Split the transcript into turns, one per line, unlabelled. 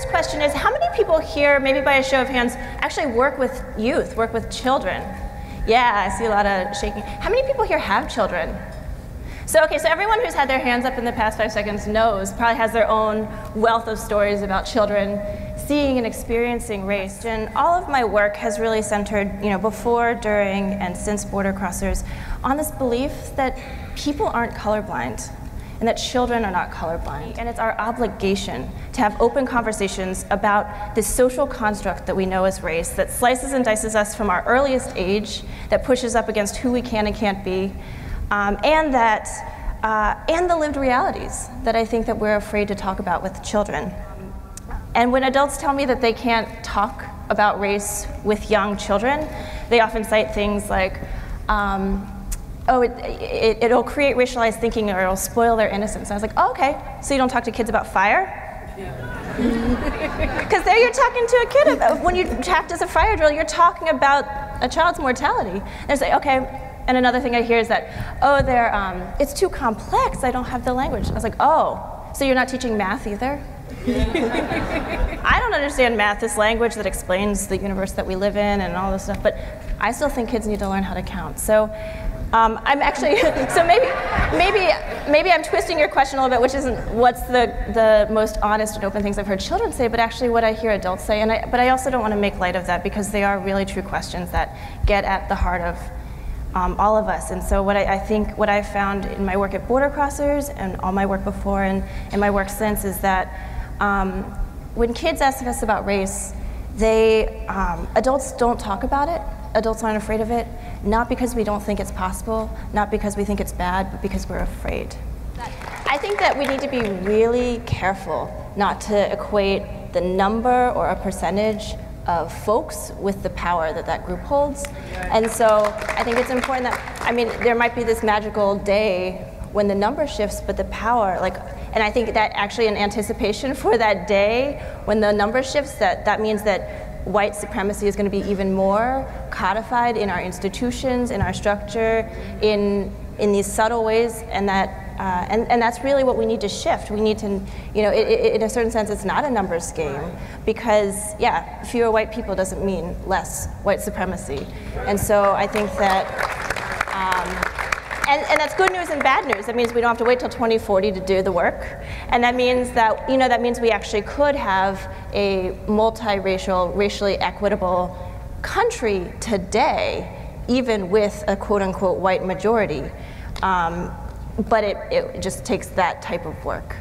first question is, how many people here, maybe by a show of hands, actually work with youth, work with children? Yeah, I see a lot of shaking. How many people here have children? So, okay, so everyone who's had their hands up in the past 5 seconds knows, probably has their own wealth of stories about children seeing and experiencing race. And all of my work has really centered, before, during, and since Border Crossers, on this belief that people aren't colorblind, and that children are not colorblind. And it's our obligation to have open conversations about this social construct that we know as race, that slices and dices us from our earliest age, that pushes up against who we can and can't be, and the lived realities that I think that we're afraid to talk about with children. And when adults tell me that they can't talk about race with young children, they often cite things like, it'll create racialized thinking, or it'll spoil their innocence. And I was like, oh, okay, so you don't talk to kids about fire? Because there you're talking to a kid about, when you practice a fire drill, you're talking about a child's mortality. And it's like, okay, and another thing I hear is that, oh, it's too complex, I don't have the language. I was like, oh, so you're not teaching math either? I don't understand math, this language that explains the universe that we live in and all this stuff, but I still think kids need to learn how to count. So I'm actually, so maybe I'm twisting your question a little bit, which isn't what's the most honest and open things I've heard children say, but actually what I hear adults say. But I also don't want to make light of that, because they are really true questions that get at the heart of all of us. And so what I've found in my work at Border Crossers and all my work before and my work since is that when kids ask us about race, adults don't talk about it. Adults aren't afraid of it, not because we don't think it's possible, not because we think it's bad, but because we're afraid. I think that we need to be really careful not to equate the number or a percentage of folks with the power that group holds. And so I think it's important that, there might be this magical day when the number shifts, but the power, and I think that actually in anticipation for that day when the number shifts, that means that white supremacy is going to be even more codified in our institutions, in our structure, in these subtle ways, and that's really what we need to shift. We need to, in a certain sense, it's not a numbers game, because fewer white people doesn't mean less white supremacy. And so I think that, and that's good news and bad news. That means we don't have to wait till 2040 to do the work. And that means that, that means we actually could have a multiracial, racially equitable country today, even with a quote-unquote white majority. But it just takes that type of work.